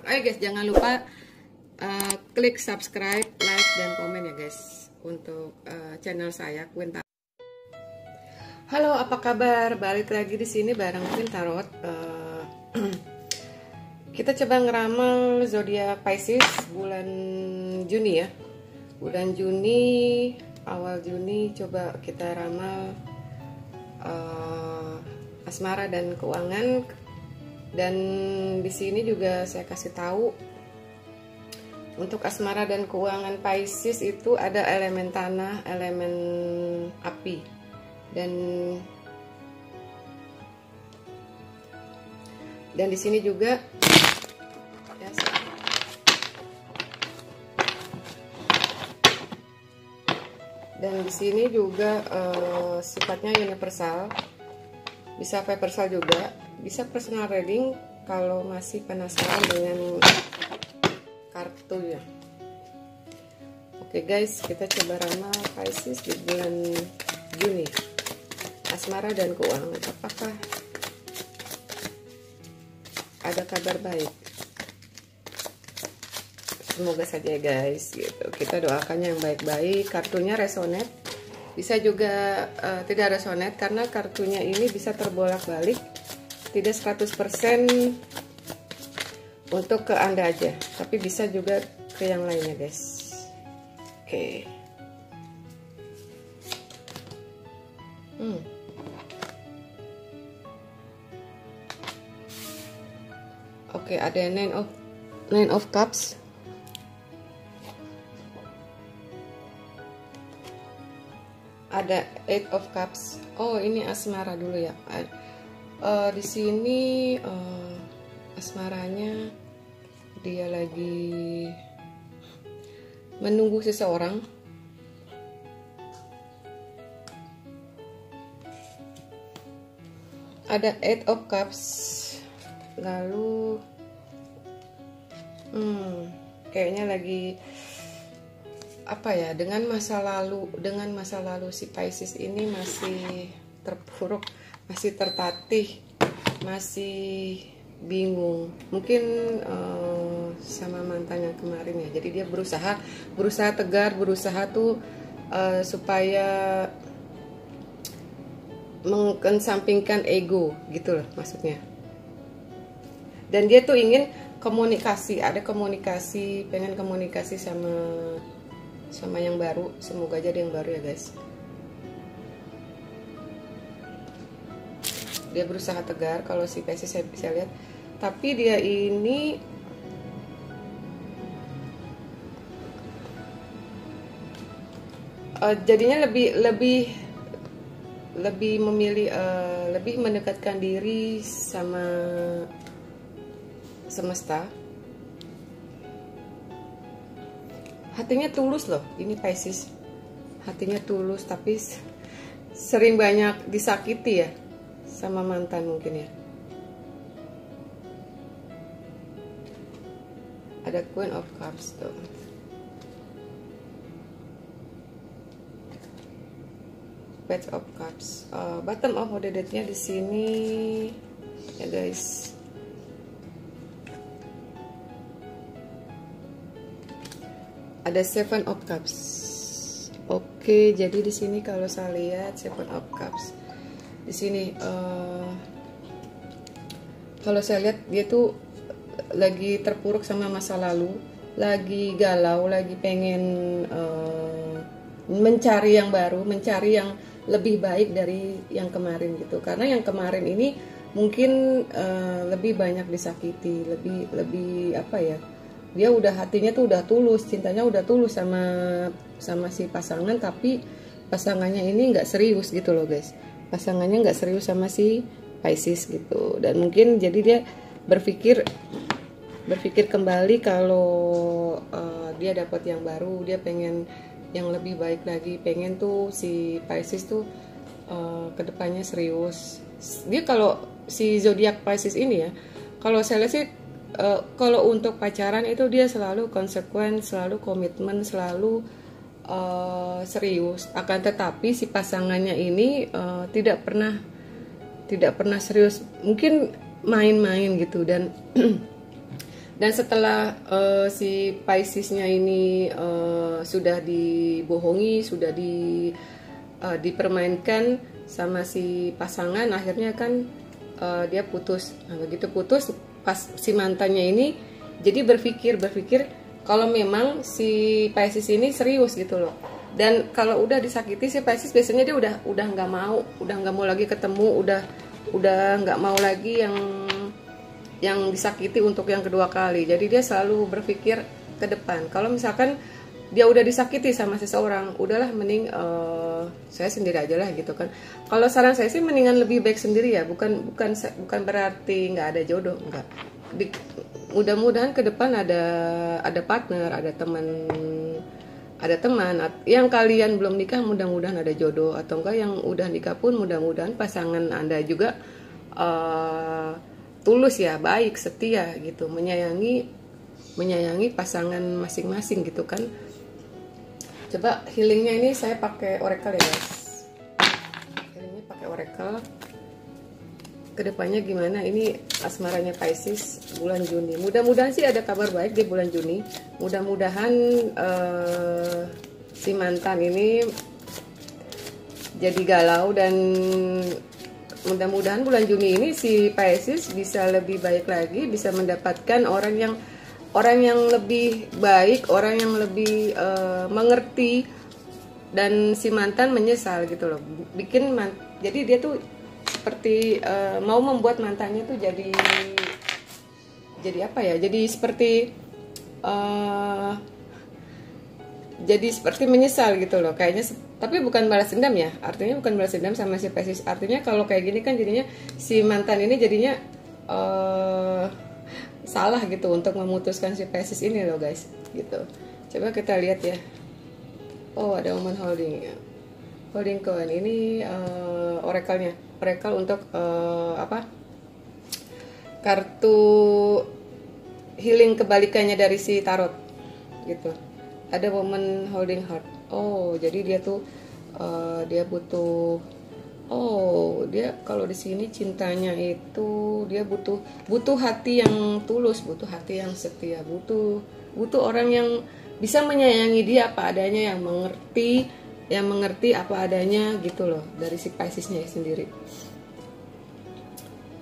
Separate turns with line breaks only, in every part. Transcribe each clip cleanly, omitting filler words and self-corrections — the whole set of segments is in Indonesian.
Ayo guys, jangan lupa klik subscribe, like, dan komen ya guys untuk channel saya Queen Tarot. Halo, apa kabar? Balik lagi di sini bareng Queen Tarot. Kita coba ngeramal zodiak Pisces bulan Juni ya. Bulan Juni, awal Juni coba kita ramal asmara dan keuangan. Dan di sini juga saya kasih tahu untuk asmara dan keuangan Pisces itu ada elemen tanah, elemen api, dan di sini juga ya, dan di sini juga sifatnya universal, bisa universal juga, bisa personal reading kalau masih penasaran dengan kartunya. Oke guys, kita coba ramal Pisces di bulan Juni, asmara dan keuangan. Apakah ada kabar baik? Semoga saja ya guys, gitu. Kita doakannya yang baik-baik. Kartunya resonate, bisa juga tidak resonate karena kartunya ini bisa terbolak-balik, tidak 100% untuk ke Anda aja, tapi bisa juga ke yang lainnya guys. Oke. Oke, ada Nine of Cups. Ada Eight of Cups. Oh, ini asmara dulu ya. Di sini asmaranya dia lagi menunggu seseorang. Ada Eight of Cups. Lalu kayaknya lagi apa ya, dengan masa lalu si Pisces ini masih terpuruk, masih tertatih, masih bingung, mungkin sama mantan yang kemarin ya. Jadi dia berusaha tegar, berusaha tuh supaya mengesampingkan ego gitu loh maksudnya. Dan dia tuh ingin komunikasi, ada komunikasi, pengen komunikasi sama yang baru. Semoga aja ada yang baru ya guys. Dia berusaha tegar kalau si Pisces, saya bisa lihat, tapi dia ini jadinya lebih memilih lebih mendekatkan diri sama semesta. Hatinya tulus loh ini Pisces, hatinya tulus, tapi sering banyak disakiti ya sama mantan mungkin ya. Ada Queen of Cups tuh. Page of Cups. Bottom of the deck-nya di sini ya guys. Ada Seven of Cups. Oke, jadi di sini kalau saya lihat Seven of Cups di sini, kalau saya lihat dia tuh lagi terpuruk sama masa lalu, lagi galau, lagi pengen mencari yang baru, mencari yang lebih baik dari yang kemarin gitu. Karena yang kemarin ini mungkin lebih banyak disakiti, lebih apa ya? Dia udah, hatinya tuh udah tulus, cintanya udah tulus sama si pasangan, tapi pasangannya ini nggak serius gitu loh guys. Pasangannya nggak serius sama si Pisces gitu. Dan mungkin jadi dia berpikir kembali kalau dia dapat yang baru, dia pengen yang lebih baik lagi, pengen tuh si Pisces tuh kedepannya serius. Dia kalau si zodiak Pisces ini ya, kalau saya lihat sih kalau untuk pacaran itu dia selalu konsekuen, selalu komitmen, selalu serius. Akan tetapi si pasangannya ini tidak pernah serius, mungkin main-main gitu. Dan Dan setelah si Piscesnya ini sudah dibohongi, sudah dipermainkan sama si pasangan, akhirnya kan dia putus. Nah, begitu putus, pas si mantannya ini jadi berpikir kalau memang si Pisces ini serius gitu loh. Dan kalau udah disakiti si Pisces biasanya dia udah nggak mau lagi ketemu, udah nggak mau lagi yang disakiti untuk yang kedua kali. Jadi dia selalu berpikir ke depan. Kalau misalkan dia udah disakiti sama seseorang, udahlah mending saya sendiri aja lah gitu kan. Kalau saran saya sih mendingan lebih baik sendiri ya, bukan berarti nggak ada jodoh, enggak. Mudah-mudahan ke depan ada partner, ada teman yang kalian belum nikah, mudah-mudahan ada jodoh, atau enggak yang udah nikah pun mudah-mudahan pasangan Anda juga tulus ya, baik, setia gitu, menyayangi pasangan masing-masing gitu kan. Coba healingnya ini saya pakai oracle ya guys. Healingnya pakai oracle. Kedepannya gimana? Ini asmaranya Pisces bulan Juni. Mudah-mudahan sih ada kabar baik di bulan Juni. Mudah-mudahan si mantan ini jadi galau, dan mudah-mudahan bulan Juni ini si Pisces bisa lebih baik lagi, bisa mendapatkan orang yang lebih baik, orang yang lebih mengerti, dan si mantan menyesal gitu loh. Jadi dia tuh seperti mau membuat mantannya tuh jadi apa ya? Jadi seperti menyesal gitu loh kayaknya. Tapi bukan balas dendam ya, artinya bukan balas dendam sama si Pisces. Artinya kalau kayak gini kan jadinya si mantan ini jadinya salah gitu untuk memutuskan si Pisces ini loh guys gitu. Coba kita lihat ya. Oh, ada woman holding coin. Ini oracle-nya, oracle untuk kartu healing kebalikannya dari si tarot gitu. Ada woman holding heart. Oh, jadi dia tuh dia butuh. Oh, dia kalau di sini cintanya itu dia butuh hati yang tulus, butuh hati yang setia, butuh orang yang bisa menyayangi dia apa adanya, yang mengerti apa adanya gitu loh, dari si Piscesnya sendiri.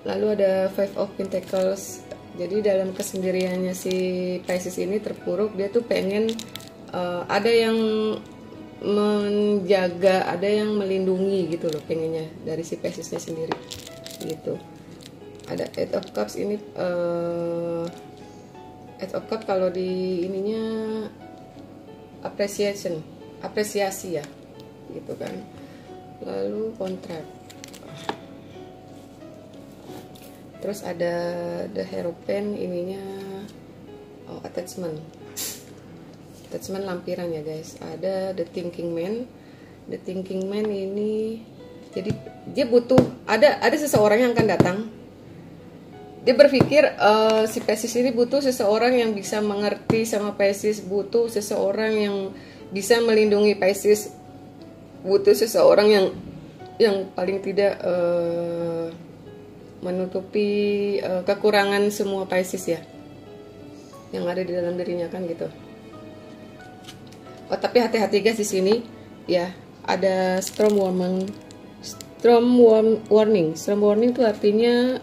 Lalu ada Five of Pentacles. Jadi dalam kesendiriannya si Pisces ini terpuruk, dia tuh pengen ada yang menjaga, ada yang melindungi gitu loh, pengennya dari si Piscesnya sendiri gitu. Ada Eight of Cups ini, Eight of Cups kalau di ininya apresiasi ya gitu kan. Lalu kontrak, terus ada The Hierophant, ininya attachment lampiran ya guys. Ada The Thinking Man ini, jadi dia butuh ada seseorang yang akan datang. Dia berpikir si Pisces ini butuh seseorang yang bisa mengerti sama Pisces, butuh seseorang yang bisa melindungi Pisces, butuh seseorang yang paling tidak menutupi kekurangan semua Pisces ya yang ada di dalam dirinya kan gitu. Oh, tapi hati-hati guys di sini ya, ada storm warning. Storm warning itu artinya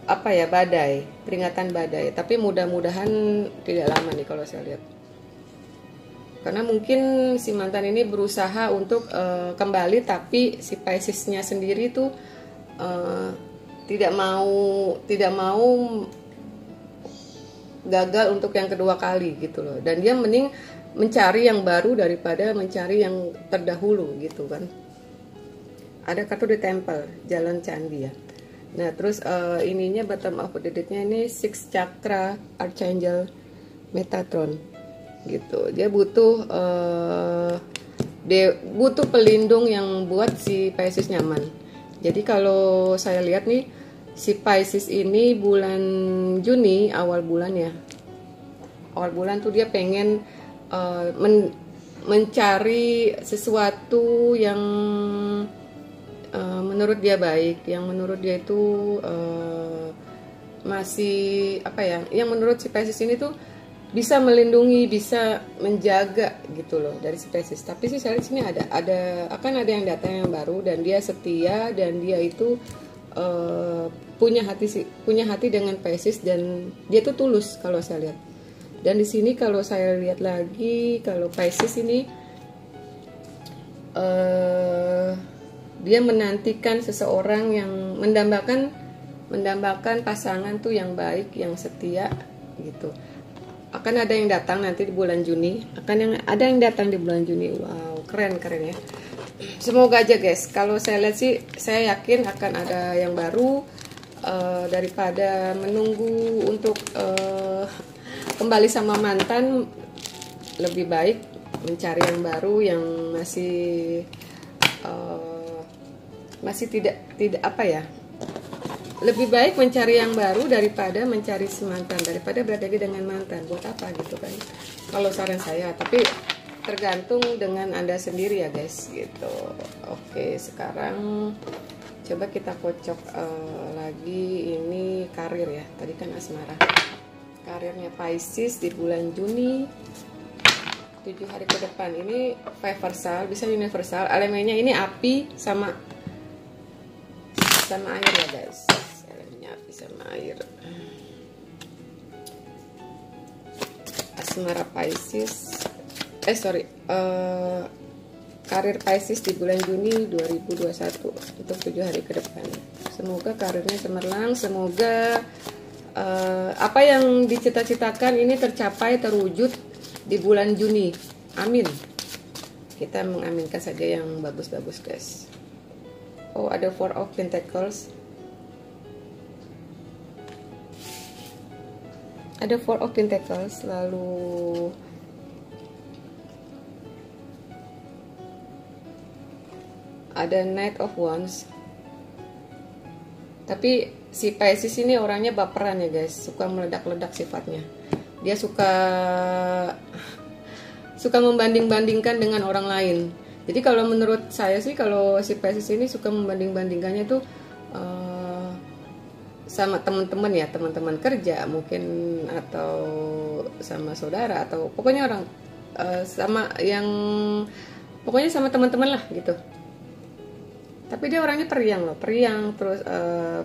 apa ya, badai, peringatan badai. Tapi mudah-mudahan tidak lama nih kalau saya lihat. Karena mungkin si mantan ini berusaha untuk kembali, tapi si Piscesnya sendiri tuh tidak mau gagal untuk yang kedua kali gitu loh. Dan dia mending mencari yang baru daripada mencari yang terdahulu gitu kan. Ada kartu di Temple, jalan candi ya. Nah terus ininya bottom of the deck-nya ini Six Chakra Archangel Metatron gitu. Dia butuh pelindung yang buat si Pisces nyaman. Jadi kalau saya lihat nih, si Pisces ini bulan Juni, awal bulan tuh dia pengen mencari sesuatu yang menurut dia baik, yang menurut dia itu masih apa ya, yang menurut si Pisces ini tuh bisa melindungi, bisa menjaga gitu loh dari si Pisces. Tapi sih saya lihat sini akan ada yang datang yang baru, dan dia setia, dan dia itu punya hati dengan Pisces, dan dia tuh tulus kalau saya lihat. Dan di sini kalau saya lihat lagi, kalau Pisces ini dia menantikan seseorang yang mendambakan pasangan tuh yang baik, yang setia gitu. Akan ada yang datang nanti di bulan Juni, ada yang datang di bulan Juni. Wow, keren ya. Semoga aja guys. Kalau saya lihat sih, saya yakin akan ada yang baru, daripada menunggu untuk kembali sama mantan. Lebih baik mencari yang baru, yang masih tidak apa ya, lebih baik mencari yang baru daripada mencari si mantan, daripada berada dengan mantan. Buat apa gitu kan, kalau saran saya. Tapi tergantung dengan Anda sendiri ya guys gitu. Oke, sekarang coba kita kocok lagi ini karir ya. Tadi kan asmara. Karirnya Pisces di bulan Juni, 7 hari ke depan. Ini universal, bisa universal. Elemennya ini api sama air ya guys. Elemennya api sama air. Asmara Pisces. Karir Pisces di bulan Juni 2021 untuk 7 hari ke depan. Semoga karirnya cemerlang, semoga apa yang dicita-citakan ini tercapai, terwujud di bulan Juni. Amin. Kita mengaminkan saja yang bagus-bagus guys. Oh, ada Four of Pentacles. Ada Four of Pentacles, lalu ada Knight of Wands. Tapi si Pisces ini orangnya baperan ya guys, suka meledak-ledak sifatnya. Dia suka membanding-bandingkan dengan orang lain. Jadi kalau menurut saya sih, kalau si Pisces ini suka membanding-bandingkannya tuh sama teman-teman ya, teman-teman kerja mungkin, atau sama saudara, atau pokoknya orang pokoknya sama teman-teman lah gitu. Tapi dia orangnya periang loh, terus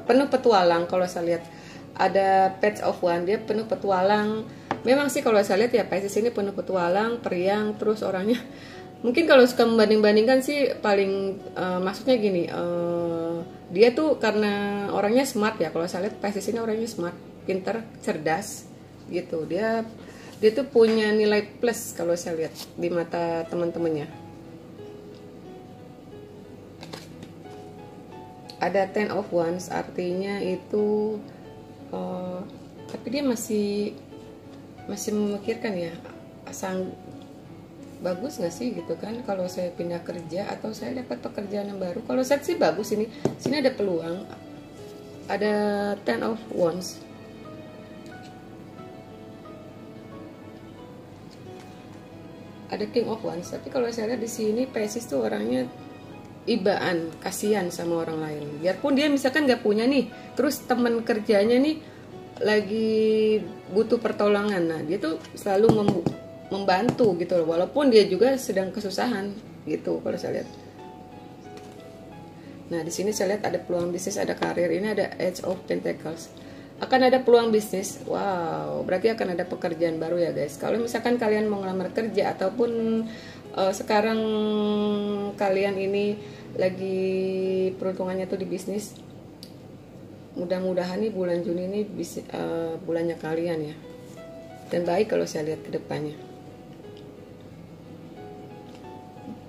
penuh petualang. Kalau saya lihat ada Page of Wands, dia penuh petualang. Memang sih kalau saya lihat ya Pisces ini penuh petualang, periang, terus orangnya mungkin kalau suka membanding-bandingkan sih paling maksudnya gini, dia tuh karena orangnya smart ya. Kalau saya lihat Pisces ini orangnya smart, pinter, cerdas gitu. Dia tuh punya nilai plus kalau saya lihat di mata teman-temannya. Ada Ten of Wands, artinya itu tapi dia masih memikirkan ya, bagus nggak sih gitu kan kalau saya pindah kerja atau saya dapat pekerjaan yang baru. Kalau saya sih bagus, sini ada peluang. Ada Ten of Wands. Ada King of Wands. Tapi kalau saya lihat di sini Pisces tuh orangnya ibaan, kasihan sama orang lain. Biarpun dia misalkan nggak punya nih, terus teman kerjanya nih lagi butuh pertolongan, nah dia tuh selalu membantu gitu loh, walaupun dia juga sedang kesusahan gitu kalau saya lihat. Nah di sini saya lihat ada peluang bisnis, ada karir. Ini ada Edge of Pentacles. Akan ada peluang bisnis. Wow, berarti akan ada pekerjaan baru ya guys. Kalau misalkan kalian mau ngelamar kerja, ataupun sekarang kalian ini lagi peruntungannya tuh di bisnis, mudah-mudahan nih bulan Juni ini bulannya kalian ya, dan baik kalau saya lihat ke depannya.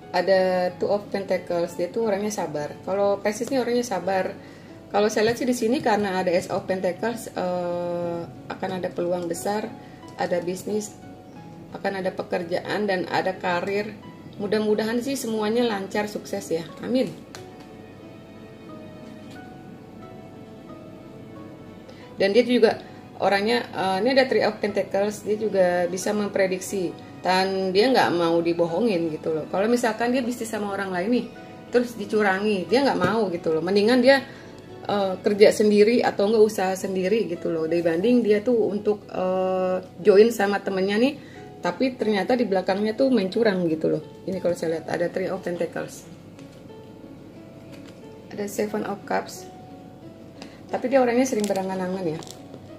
Ada Two of Pentacles, dia tuh orangnya sabar. Kalau Pisces ini orangnya sabar. Kalau saya lihat sih di sini karena ada Ace of Pentacles, akan ada peluang besar, ada bisnis, akan ada pekerjaan, dan ada karir. Mudah-mudahan sih semuanya lancar, sukses ya. Amin. Dan dia juga orangnya, ini ada Three of Pentacles, dia juga bisa memprediksi, dan dia nggak mau dibohongin gitu loh. Kalau misalkan dia bisnis sama orang lain nih, terus dicurangi, dia nggak mau gitu loh. Mendingan dia kerja sendiri atau enggak usaha sendiri gitu loh, dibanding dia tuh untuk join sama temennya nih, tapi ternyata di belakangnya tuh main curang gitu loh. Ini kalau saya lihat ada Three of Pentacles, ada Seven of Cups, tapi dia orangnya sering berangan-angan ya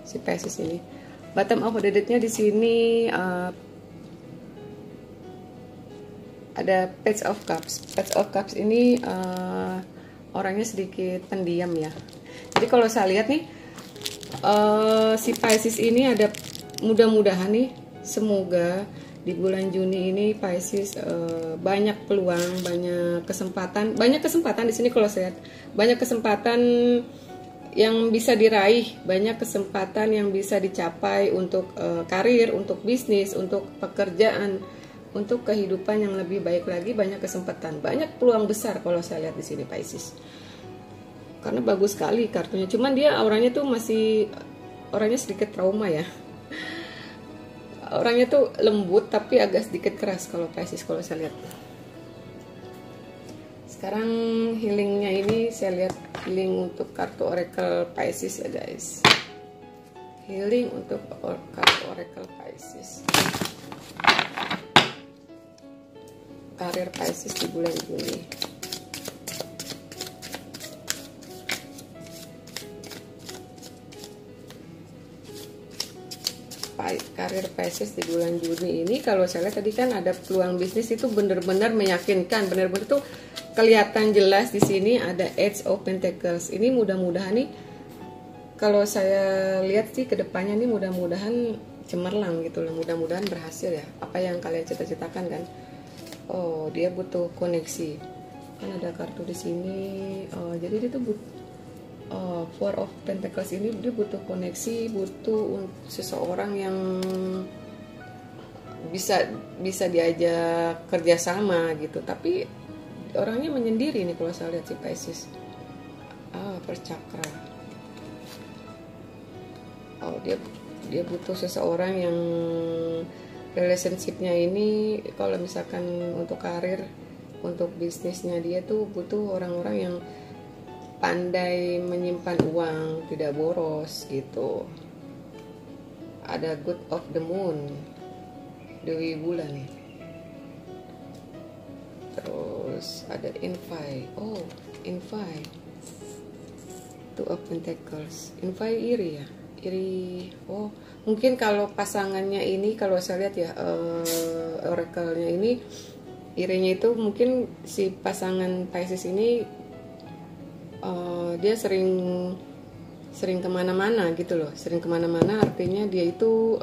si Pisces ini. Bottom of the deck-nya di sini ada Page of Cups. Page of Cups ini orangnya sedikit pendiam ya. Jadi kalau saya lihat nih si Pisces ini ada, mudah-mudahan nih, semoga di bulan Juni ini Pisces banyak peluang, banyak kesempatan di sini. Kalau saya lihat banyak kesempatan yang bisa diraih, banyak kesempatan yang bisa dicapai untuk karir, untuk bisnis, untuk pekerjaan, untuk kehidupan yang lebih baik lagi. Banyak kesempatan, banyak peluang besar kalau saya lihat di sini Pisces. Karena bagus sekali kartunya. Cuman dia orangnya tuh masih, orangnya sedikit trauma ya. Orangnya tuh lembut tapi agak sedikit keras kalau Pisces kalau saya lihat. Sekarang healingnya ini saya lihat healing untuk kartu Oracle Pisces ya guys. Healing untuk kartu Oracle Pisces. Karir Pisces di bulan Juni. Karir Pisces di bulan Juni ini kalau saya lihat tadi kan ada peluang bisnis itu benar-benar meyakinkan, benar-benar tuh kelihatan jelas di sini ada Eight of Pentacles. Ini mudah-mudahan nih kalau saya lihat sih kedepannya nih mudah-mudahan cemerlang gitu loh, mudah-mudahan berhasil ya apa yang kalian cita-citakan kan. Oh, dia butuh koneksi. Kan ada kartu di sini. Jadi dia tuh Four of Pentacles ini dia butuh koneksi, butuh seseorang yang bisa diajak kerjasama gitu. Tapi orangnya menyendiri nih kalau saya lihat si Pisces. Percakra. Dia butuh seseorang yang relationship-nya ini, kalau misalkan untuk karir, untuk bisnisnya dia tuh butuh orang-orang yang pandai menyimpan uang, tidak boros gitu. Ada Good of the Moon, Dewi Bulan. Terus ada Envy. Envy. Two of Pentacles. Envy iri ya. Iri. Mungkin kalau pasangannya ini, kalau saya lihat ya oracle-nya ini, irinya itu mungkin si pasangan Pisces ini dia sering kemana-mana gitu loh, sering kemana-mana, artinya dia itu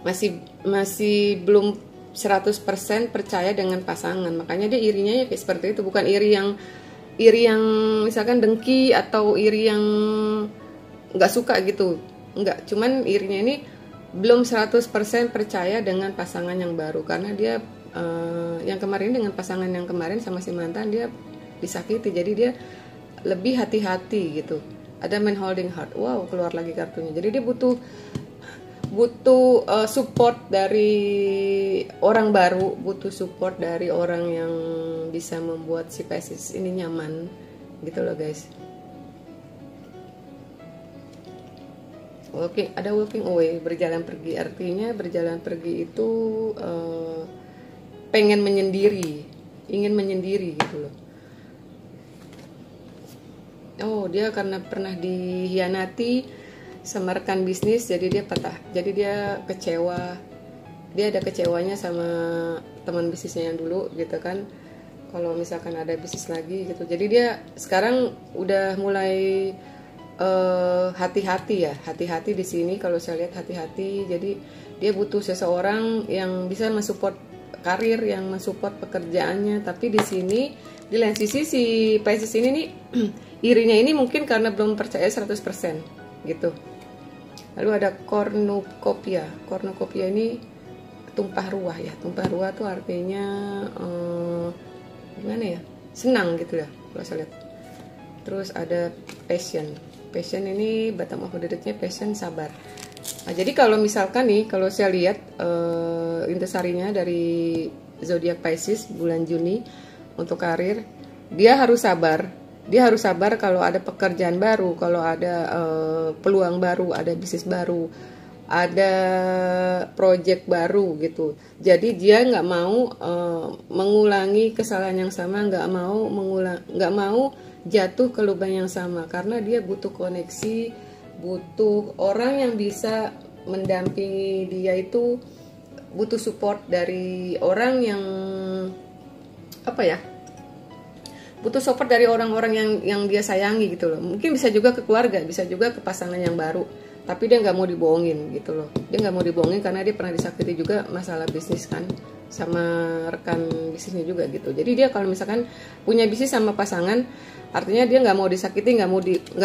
masih belum 100% percaya dengan pasangan, makanya dia irinya ya kayak seperti itu. Bukan iri yang misalkan dengki atau iri yang nggak suka gitu, nggak, cuman irinya ini belum 100% percaya dengan pasangan yang baru, karena dia yang kemarin dengan pasangan yang kemarin sama si mantan dia disakiti, jadi dia lebih hati-hati gitu. Ada Man Holding Heart, keluar lagi kartunya. Jadi dia butuh support dari orang baru, butuh support dari orang yang bisa membuat si Pisces ini nyaman gitu loh guys. Ada walking away, berjalan pergi. Artinya berjalan pergi itu pengen menyendiri, ingin menyendiri gitu loh. Dia karena pernah dihianati sama rekan bisnis, jadi dia patah, jadi dia kecewa. Dia ada kecewanya sama teman bisnisnya yang dulu gitu kan, kalau misalkan ada bisnis lagi gitu. Jadi dia sekarang udah mulai hati-hati di sini. Kalau saya lihat hati-hati, jadi dia butuh seseorang yang bisa mensupport karir, yang mensupport pekerjaannya. Tapi di sini di lain sisi si Pisces ini nih irinya ini mungkin karena belum percaya 100% gitu. Lalu ada cornucopia. Cornucopia ini tumpah ruah ya. Tumpah ruah tuh artinya gimana ya? Senang gitu ya kalau saya lihat. Terus ada passion. Passion ini bottom of the deck-nya passion, sabar. Nah, jadi kalau misalkan nih, kalau saya lihat intisarinya dari zodiak Pisces bulan Juni untuk karir, dia harus sabar. Dia harus sabar kalau ada pekerjaan baru, kalau ada peluang baru, ada bisnis baru, ada project baru gitu. Jadi dia nggak mau mengulangi kesalahan yang sama, nggak mau jatuh ke lubang yang sama, karena dia butuh koneksi, butuh orang yang bisa mendampingi dia, itu butuh support dari orang yang apa ya, butuh support dari orang-orang yang dia sayangi gitu loh. Mungkin bisa juga ke keluarga, bisa juga ke pasangan yang baru, tapi dia nggak mau dibohongin gitu loh. Dia nggak mau dibohongin karena dia pernah disakiti juga masalah bisnis kan, sama rekan bisnisnya juga gitu. Jadi dia kalau misalkan punya bisnis sama pasangan, artinya dia nggak mau disakiti, nggak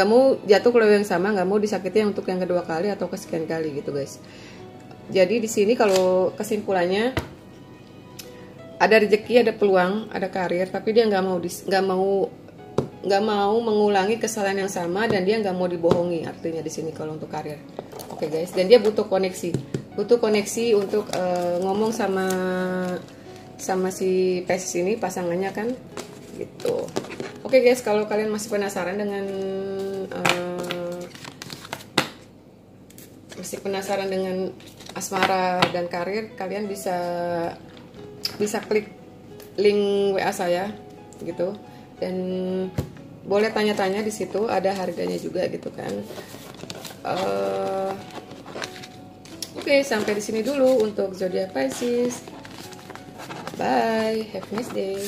mau jatuh ke lubang yang sama, nggak mau disakiti untuk yang kedua kali atau kesekian kali gitu guys. Jadi di sini kalau kesimpulannya, ada rezeki, ada peluang, ada karir, tapi dia nggak mau mengulangi kesalahan yang sama, dan dia nggak mau dibohongi, artinya di sini kalau untuk karir. Oke guys, dan dia butuh koneksi untuk ngomong sama si Pisces ini, pasangannya kan gitu. Oke guys, kalau kalian masih penasaran dengan asmara dan karir, kalian bisa klik link WA saya gitu, dan boleh tanya-tanya di situ, ada harganya juga gitu kan. Oke, sampai di sini dulu untuk zodiak Pisces. Bye, have a nice day.